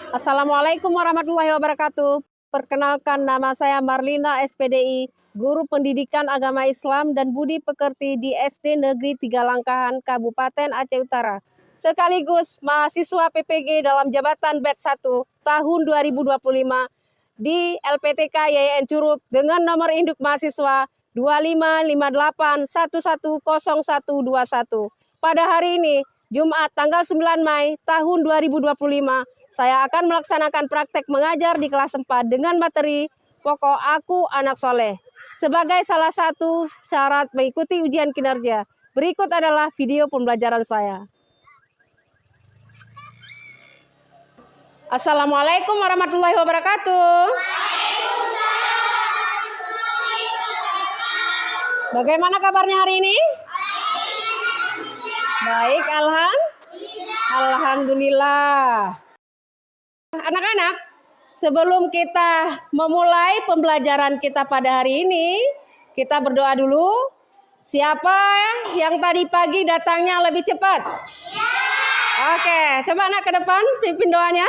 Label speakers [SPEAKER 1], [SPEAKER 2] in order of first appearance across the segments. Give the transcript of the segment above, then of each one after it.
[SPEAKER 1] Assalamualaikum warahmatullahi wabarakatuh. Perkenalkan, nama saya Marlina SPDI, Guru Pendidikan Agama Islam dan Budi Pekerti di SD Negeri 3 Langkahan, Kabupaten Aceh Utara. Sekaligus mahasiswa PPG dalam jabatan batch 1 tahun 2025 di LPTK YIN Curup dengan nomor induk mahasiswa 2558110121. Pada hari ini, Jumat tanggal 9 Mei tahun 2025, saya akan melaksanakan praktek mengajar di kelas 4 dengan materi pokok Aku Anak Soleh. Sebagai salah satu syarat mengikuti ujian kinerja, berikut adalah video pembelajaran saya. Assalamualaikum warahmatullahi wabarakatuh. Bagaimana kabarnya hari ini? Baik, alhamdulillah. Anak-anak, sebelum kita memulai pembelajaran kita pada hari ini, kita berdoa dulu. Siapa yang tadi pagi datangnya lebih cepat? Ya. Oke, coba anak ke depan, pimpin doanya.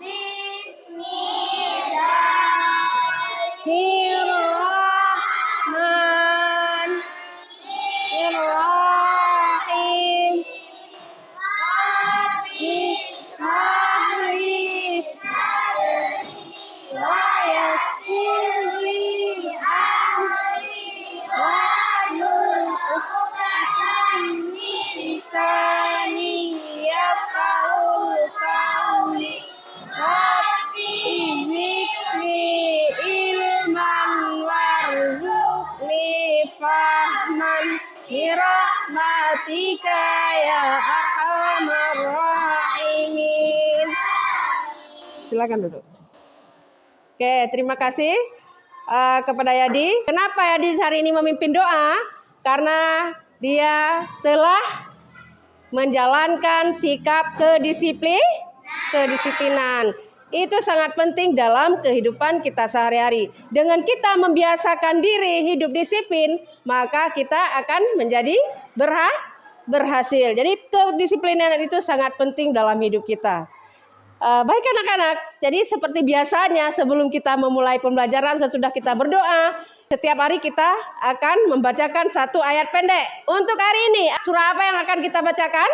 [SPEAKER 1] Bismillahirrahmanirrahim. Birahmatika ya arhamar rahimin. Silakan duduk. Oke, terima kasih kepada Yadi. Kenapa Yadi hari ini memimpin doa? Karena dia telah menjalankan sikap kedisiplinan. Itu sangat penting dalam kehidupan kita sehari-hari. Dengan kita membiasakan diri hidup disiplin, maka kita akan menjadi berhasil. Jadi kedisiplinan itu sangat penting dalam hidup kita. Baik anak-anak, jadi seperti biasanya sebelum kita memulai pembelajaran, sesudah kita berdoa, setiap hari kita akan membacakan satu ayat pendek. Untuk hari ini, surah apa yang akan kita bacakan?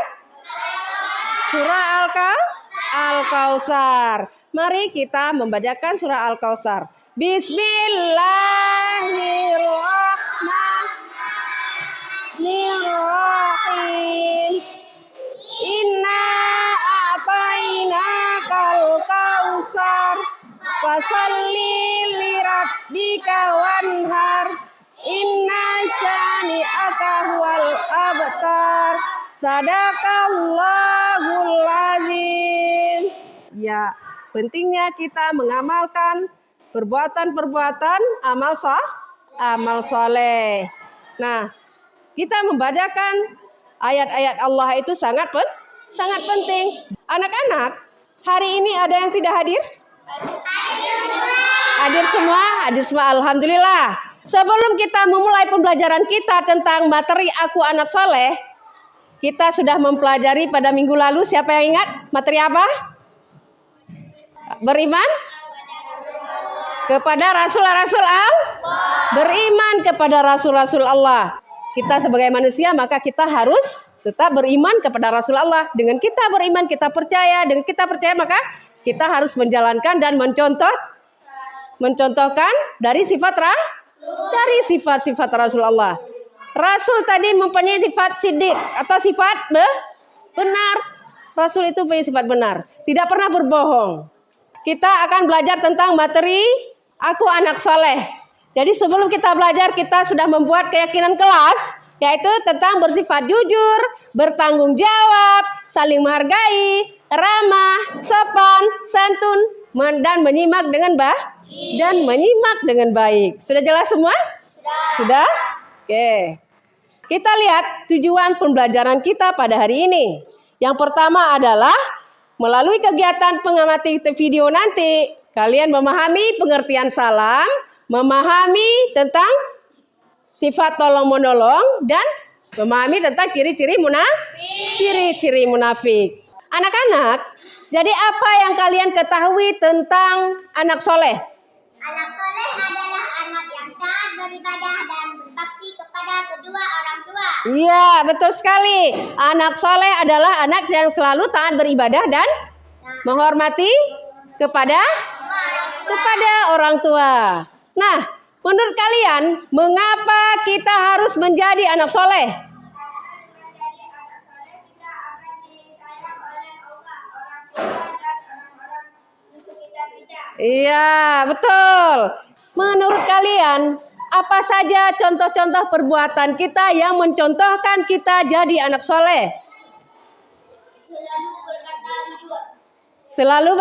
[SPEAKER 1] Surah Al-Kautsar. Mari kita membacakan surah Al-Kautsar. Bismillahirrahmanirrahim. Inna a'tainakal kautsar fasalli lirabbika wanhar. Inna syani'aka huwal abtar. Sadaqallahul azim. Ya, pentingnya kita mengamalkan perbuatan-perbuatan amal soleh. Nah, kita membacakan ayat-ayat Allah itu sangat penting. Anak-anak, hari ini ada yang tidak hadir? Hadir semua, alhamdulillah. Sebelum kita memulai pembelajaran kita tentang materi Aku Anak Soleh, kita sudah mempelajari pada minggu lalu. Siapa yang ingat materi apa? Beriman kepada rasul-rasul Allah. Beriman kepada rasul-rasul Allah. Kita sebagai manusia maka kita harus tetap beriman kepada rasul Allah. Dengan kita beriman, kita percaya. Dengan kita percaya maka kita harus menjalankan dan mencontohkan dari sifat-sifat rasul Allah. Rasul tadi mempunyai sifat sidik atau sifat benar. Rasul itu punya sifat benar, tidak pernah berbohong. Kita akan belajar tentang materi Aku Anak Soleh. Jadi sebelum kita belajar, kita sudah membuat keyakinan kelas, yaitu tentang bersifat jujur, bertanggung jawab, saling menghargai, ramah, sopan, santun, dan menyimak dengan baik. Sudah jelas semua? Sudah? Oke. Kita lihat tujuan pembelajaran kita pada hari ini. Yang pertama adalah melalui kegiatan pengamati video nanti, kalian memahami pengertian salam, memahami tentang sifat tolong menolong, dan memahami tentang ciri-ciri ciri-ciri munafik. Anak-anak, jadi apa yang kalian ketahui tentang anak soleh?
[SPEAKER 2] Anak soleh adalah anak yang taat beribadah dan berbakti kepada kedua orang tua.
[SPEAKER 1] Iya, betul sekali. Anak soleh adalah anak yang selalu taat beribadah dan menghormati kepada orang tua. Nah, menurut kalian, mengapa kita harus menjadi anak soleh? Iya, betul. Menurut kalian, apa saja contoh-contoh perbuatan kita yang mencontohkan kita jadi anak soleh? Selalu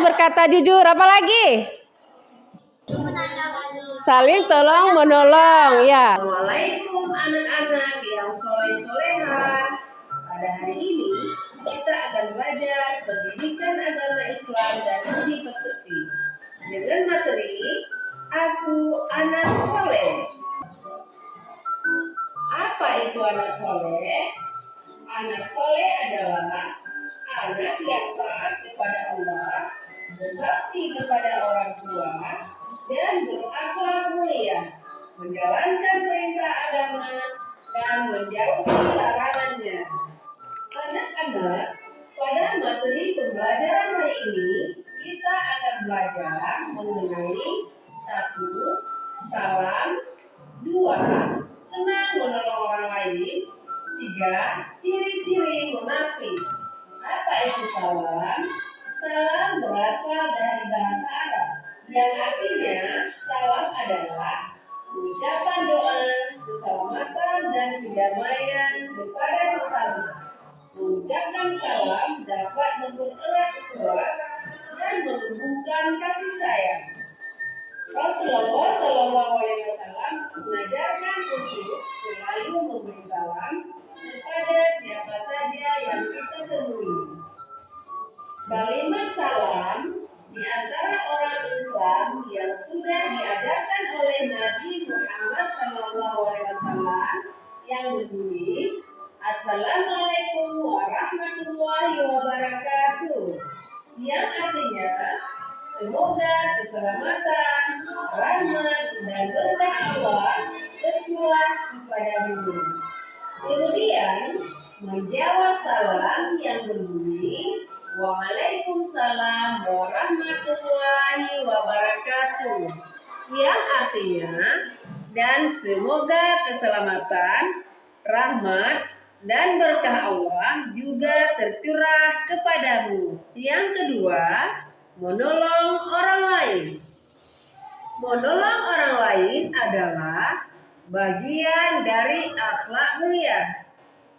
[SPEAKER 1] berkata jujur. Apa lagi? Saling tolong menolong. Ya. Assalamualaikum anak-anak yang soleh-soleha. Pada hari ini kita akan belajar pendidikan agama Islam dan budi pekerti dengan materi Aku Anak Soleh. Apa itu anak soleh? Anak soleh adalah anak yang taat kepada Allah, berbakti kepada orang tua, dan berakhlak mulia, menjalankan perintah agama dan menjauhi larangannya. Anak-anak, pada materi pembelajaran hari ini kita akan belajar mengenai 1. Salam. 2. Senang menolong orang lain. 3. Ciri-ciri munafik. Apa itu salam? Salam berasal dari bahasa Arab yang artinya salam adalah ucapan doa, keselamatan dan kedamaian kepada sesama. Mengucapkan salam dapat mempererat ukhuwah dan menumbuhkan kasih sayang. Rasulullah Shallallahu Alaihi Wasallam mengajarkan untuk selalu memberi salam kepada siapa saja yang kita temui. Kalimat salam di antara orang Islam yang sudah diajarkan oleh Nabi Muhammad Shallallahu Alaihi Wasallam yang berbunyi Assalamualaikum warahmatullahi wabarakatuh, yang artinya semoga keselamatan, rahmat, dan berkah Allah tercurah kepadamu. Kemudian menjawab salam yang berbunyi Waalaikumsalam warahmatullahi wabarakatuh, yang artinya dan semoga keselamatan, rahmat, dan berkah Allah juga tercurah kepadamu. Yang kedua, menolong orang lain. Menolong orang lain adalah bagian dari akhlak mulia.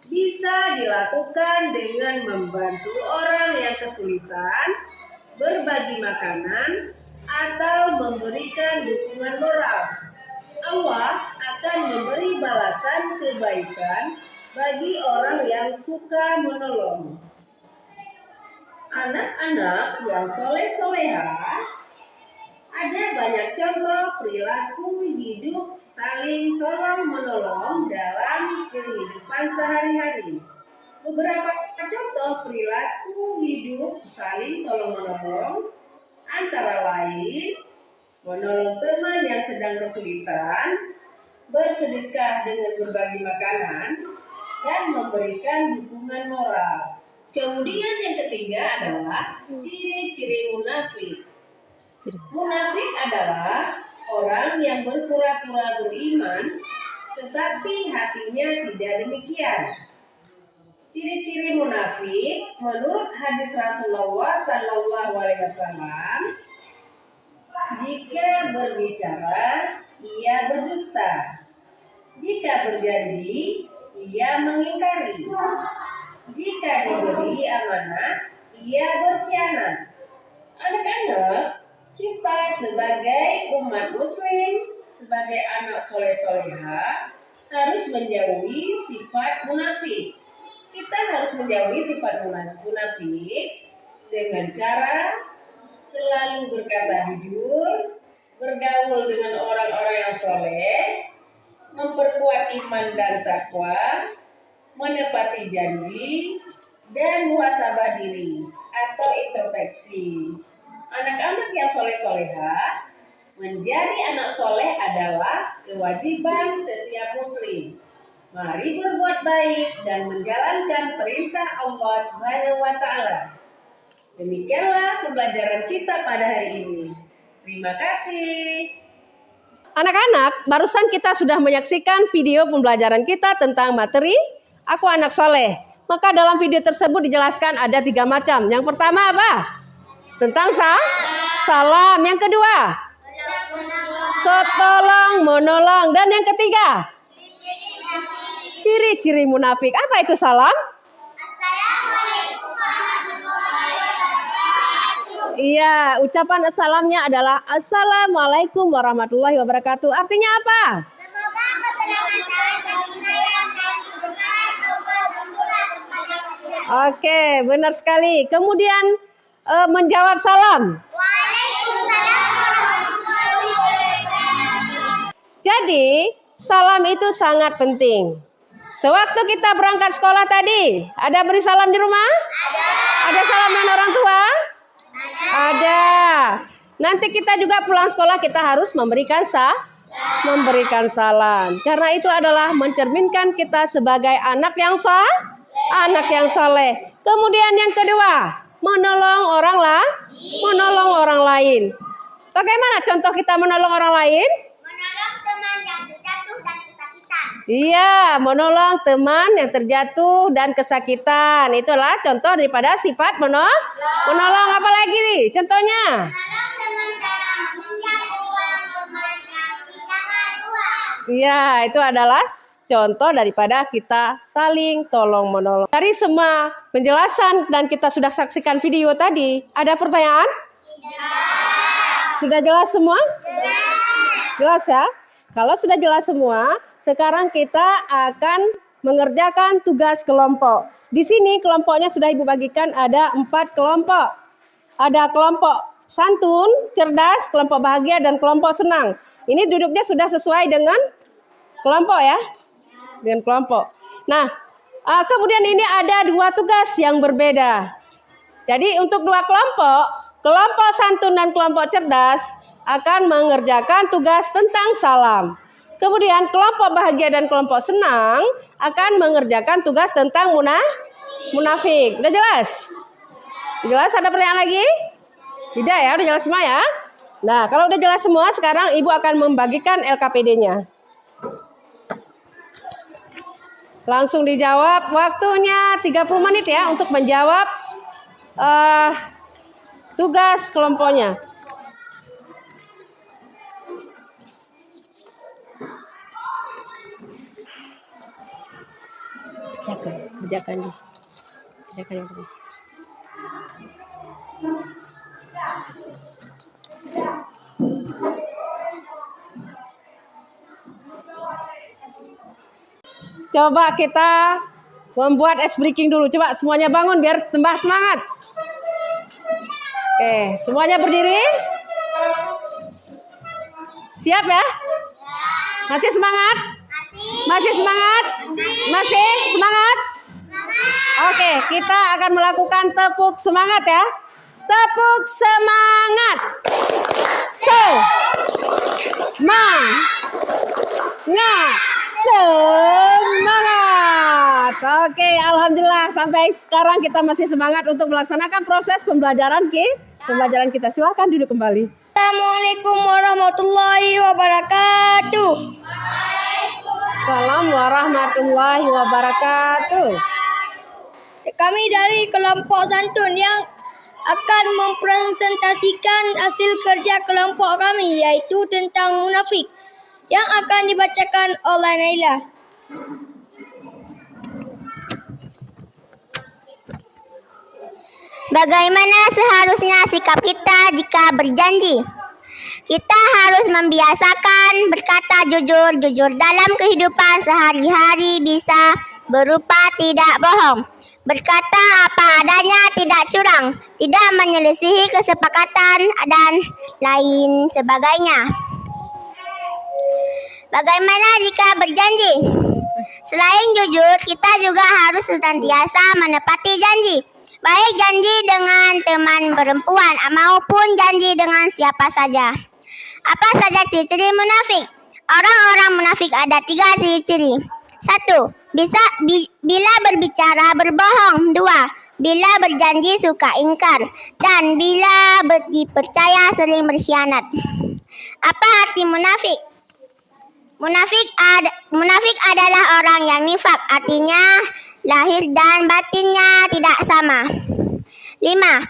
[SPEAKER 1] Bisa dilakukan dengan membantu orang yang kesulitan, berbagi makanan, atau memberikan dukungan moral. Allah akan memberi balasan kebaikan bagi orang yang suka menolong. Anak-anak yang soleh-soleha, ada banyak contoh perilaku hidup saling tolong-menolong dalam kehidupan sehari-hari. Beberapa contoh perilaku hidup saling tolong-menolong antara lain menolong teman yang sedang kesulitan, bersedekah dengan berbagi makanan, dan memberikan dukungan moral. Kemudian yang ketiga adalah ciri-ciri munafik. Munafik adalah orang yang berpura-pura beriman, tetapi hatinya tidak demikian. Ciri-ciri munafik menurut hadis Rasulullah Sallallahu Alaihi Wasallam, jika berbicara ia berdusta, jika berjanji ia mengingkari, jika diberi amanah ia berkhianat. Anak-anak, kita sebagai umat muslim, sebagai anak soleh-soleha, harus menjauhi sifat munafik. Kita harus menjauhi sifat munafik dengan cara selalu berkata jujur, bergaul dengan orang-orang yang soleh, memperkuat iman dan takwa,
[SPEAKER 3] menepati janji, dan muhasabah diri atau introspeksi. Anak-anak yang soleh-solehah, menjadi anak soleh adalah kewajiban setiap muslim. Mari berbuat baik dan menjalankan perintah Allah Subhanahu wa Ta'ala. Demikianlah pembelajaran kita pada hari ini. Terima kasih.
[SPEAKER 1] Anak-anak, barusan kita sudah menyaksikan video pembelajaran kita tentang materi Aku Anak Soleh. Maka dalam video tersebut dijelaskan ada 3 macam. Yang pertama apa? Tentang salam. Yang kedua, tolong menolong. Dan yang ketiga, ciri-ciri munafik. Apa itu salam?
[SPEAKER 2] Assalamualaikum warahmatullahi wabarakatuh.
[SPEAKER 1] Iya, ucapan salamnya adalah Assalamualaikum warahmatullahi wabarakatuh. Artinya apa?
[SPEAKER 2] Semoga keselamatan, kasih sayang, dan keberkahan Allah bercurah kepada kalian.
[SPEAKER 1] Oke, benar sekali. Kemudian menjawab salam.
[SPEAKER 2] Waalaikumsalam warahmatullahi wabarakatuh.
[SPEAKER 1] Jadi, salam itu sangat penting. Sewaktu kita berangkat sekolah tadi, ada beri salam di rumah? Ada salam dengan orang tua? Ada. Nanti kita juga pulang sekolah kita harus memberikan salam. Karena itu adalah mencerminkan kita sebagai anak yang saleh. Kemudian yang kedua, menolong orang lain. Bagaimana contoh kita menolong orang lain?
[SPEAKER 2] Menolong teman yang terjatuh dan kesakitan.
[SPEAKER 1] Iya, menolong teman yang terjatuh dan kesakitan. Itulah contoh daripada sifat menolong. Apa lagi nih contohnya?
[SPEAKER 2] Menolong dengan cara meminjam uang teman yang kehilangan uang.
[SPEAKER 1] Iya, itu adalah contoh daripada kita saling tolong menolong. Dari semua penjelasan dan kita sudah saksikan video tadi, ada pertanyaan? Sudah jelas semua? Jelas ya? Kalau sudah jelas semua, sekarang kita akan mengerjakan tugas kelompok. Di sini kelompoknya sudah Ibu bagikan ada 4 kelompok. Ada kelompok santun, cerdas, kelompok bahagia, dan kelompok senang. Ini duduknya sudah sesuai dengan kelompok ya. Dengan kelompok. Nah, kemudian ini ada 2 tugas yang berbeda. Jadi untuk 2 kelompok, kelompok santun dan kelompok cerdas akan mengerjakan tugas tentang salam. Kemudian kelompok bahagia dan kelompok senang akan mengerjakan tugas tentang munafik. Udah jelas? Jelas? Ada pertanyaan lagi? Tidak ya? Udah jelas semua ya? Nah, kalau udah jelas semua, sekarang Ibu akan membagikan LKPD-nya. Langsung dijawab. Waktunya 30 menit ya untuk menjawab tugas kelompoknya. Kerjakan yang ini. Coba kita membuat ice breaking dulu. Coba semuanya bangun biar tambah semangat. Oke, semuanya berdiri. Siap ya? Masih semangat? Masih semangat? Masih semangat? Oke, kita akan melakukan tepuk semangat ya. Tepuk semangat. Semangat. Oke, alhamdulillah sampai sekarang kita masih semangat untuk melaksanakan proses pembelajaran kita. Silakan duduk kembali.
[SPEAKER 2] Assalamualaikum warahmatullahi wabarakatuh.
[SPEAKER 1] Assalamualaikum warahmatullahi wabarakatuh.
[SPEAKER 2] Kami dari kelompok santun yang akan mempresentasikan hasil kerja kelompok kami, yaitu tentang munafik, yang akan dibacakan oleh Naila. Bagaimana seharusnya sikap kita jika berjanji? Kita harus membiasakan berkata jujur dalam kehidupan sehari-hari, bisa berupa tidak bohong, berkata apa adanya, tidak curang, tidak menyelisihi kesepakatan, dan lain sebagainya. Bagaimana jika berjanji? Selain jujur, kita juga harus senantiasa menepati janji. Baik janji dengan teman perempuan maupun janji dengan siapa saja. Apa saja ciri-ciri munafik? Orang-orang munafik ada 3 ciri-ciri. 1. Bila berbicara berbohong. 2. Bila berjanji suka ingkar. Dan bila dipercaya sering berkhianat. Apa arti munafik? Munafik adalah orang yang nifak, artinya lahir dan batinnya tidak sama. 5.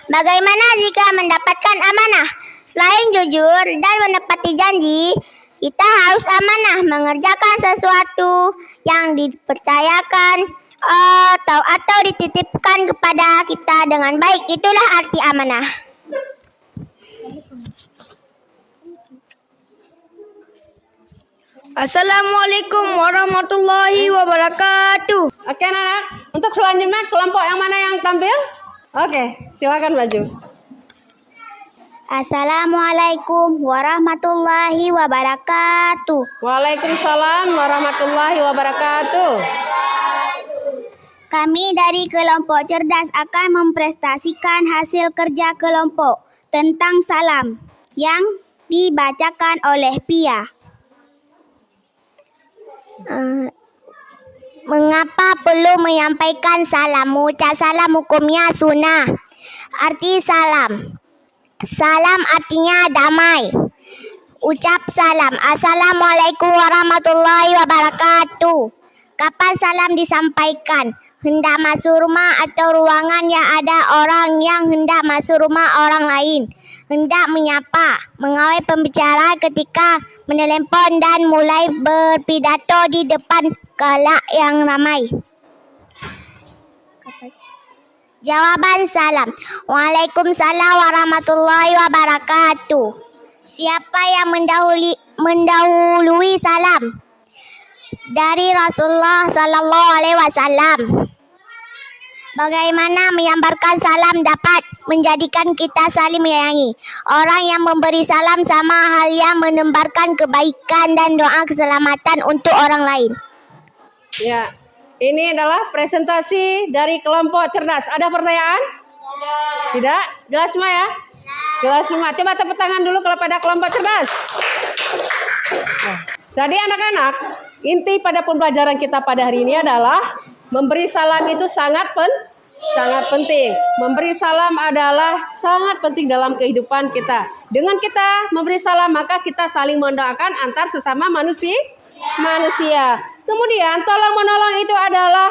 [SPEAKER 2] Bagaimana jika mendapatkan amanah? Selain jujur dan menepati janji, kita harus amanah mengerjakan sesuatu yang dipercayakan atau dititipkan kepada kita dengan baik. Itulah arti amanah. Assalamualaikum warahmatullahi wabarakatuh.
[SPEAKER 1] Oke anak-anak, untuk selanjutnya kelompok yang mana yang tampil? Oke, silakan maju.
[SPEAKER 2] Assalamualaikum warahmatullahi wabarakatuh.
[SPEAKER 1] Waalaikumsalam warahmatullahi wabarakatuh.
[SPEAKER 2] Kami dari kelompok cerdas akan mempresentasikan hasil kerja kelompok tentang salam yang dibacakan oleh Pia. Mengapa perlu menyampaikan salam? Mengucap salam hukumnya sunnah. Arti salam. Salam artinya damai. Ucap salam. Assalamualaikum warahmatullahi wabarakatuh. Kapan salam disampaikan? Hendak masuk rumah atau ruangan yang ada orang yang hendak masuk rumah orang lain. Hendak menyapa, mengawal pembicara ketika menelepon dan mulai berpidato di depan khalayak yang ramai. Jawaban salam. Waalaikumsalam warahmatullahi wabarakatuh. Siapa yang mendahului salam? Dari Rasulullah Sallallahu Alaihi Wasallam. Bagaimana menyampaikan salam dapat menjadikan kita saling menyayangi. Orang yang memberi salam sama hal yang menebarkan kebaikan dan doa keselamatan untuk orang lain.
[SPEAKER 1] Ya, ini adalah presentasi dari kelompok cerdas. Ada pertanyaan? Tidak? Jelas semua ya? Jelas semua. Coba tepuk tangan dulu kepada kelompok cerdas. Nah, jadi anak-anak, inti pada pembelajaran kita pada hari ini adalah memberi salam itu sangat penting. Memberi salam adalah sangat penting dalam kehidupan kita. Dengan kita memberi salam, maka kita saling mendoakan antar sesama manusia. Kemudian tolong menolong itu adalah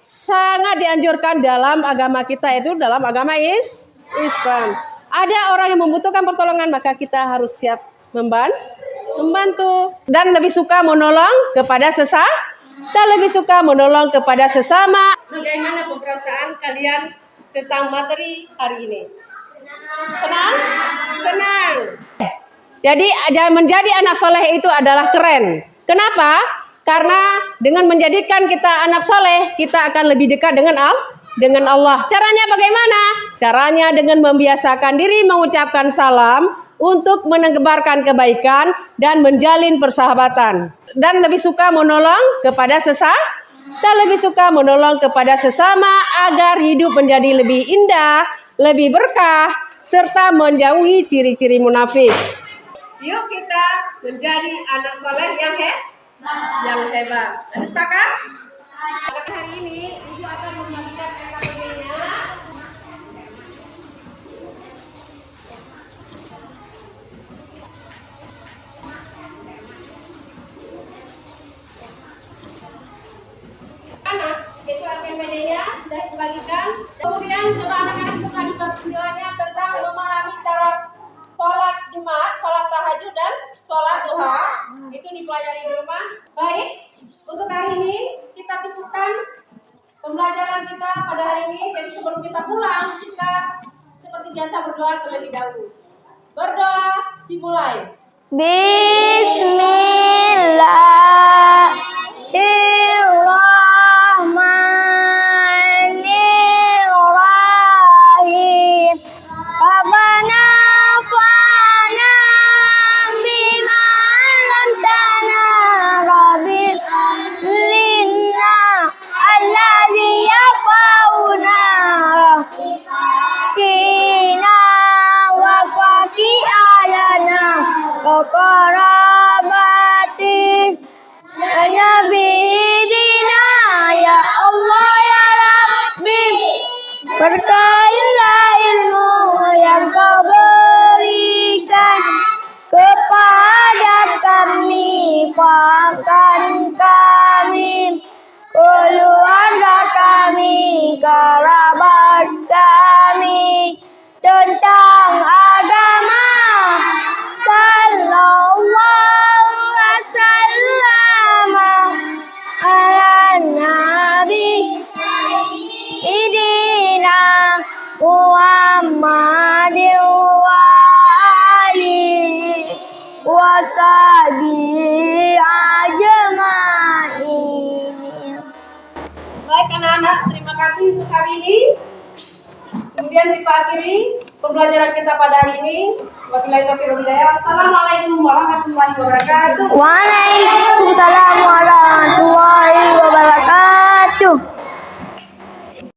[SPEAKER 1] sangat dianjurkan dalam agama kita, itu dalam agama Islam. Ada orang yang membutuhkan pertolongan, maka kita harus siap membantu dan lebih suka menolong kepada sesama. Bagaimana perasaan kalian tentang materi hari ini? Senang. Jadi menjadi anak soleh itu adalah keren. Kenapa? Karena dengan menjadikan kita anak soleh, kita akan lebih dekat dengan Allah. Caranya bagaimana? Caranya dengan membiasakan diri mengucapkan salam untuk menebarkan kebaikan dan menjalin persahabatan. Dan lebih suka menolong kepada sesama agar hidup menjadi lebih indah, lebih berkah, serta menjauhi ciri-ciri munafik. Yuk kita menjadi anak soleh yang hebat. Sepakat? Hari ini Ibu akan membagikan PKBB-nya. Itu PKBB-nya sudah dibagikan. Kemudian coba anak-anak buka di bab 9-nya tentang memahami cara sholat Jumat, sholat tahajud dan sholat duha. Itu dipelajari di rumah. Baik, untuk hari ini kita cukupkan pembelajaran kita pada hari ini. Jadi sebelum kita pulang, kita seperti biasa berdoa terlebih dahulu. Berdoa dimulai.
[SPEAKER 2] Bismillahirrahmanirrahim. Rabbana fa'na bima 'allamtana rabbil menginfokan kami, keluarga kami, kerabat kami tentang agama. Sallallahu wasallam ala nabi idina Muhammadin wa alihi washabihi ajmain.
[SPEAKER 1] Baik anak-anak, terima kasih untuk hari ini. Kemudian kita akhiri pembelajaran kita pada hari ini. Wabillahi taufiq wal hidayah. Wassalamualaikum warahmatullahi wabarakatuh.
[SPEAKER 2] Waalaikumsalam warahmatullahi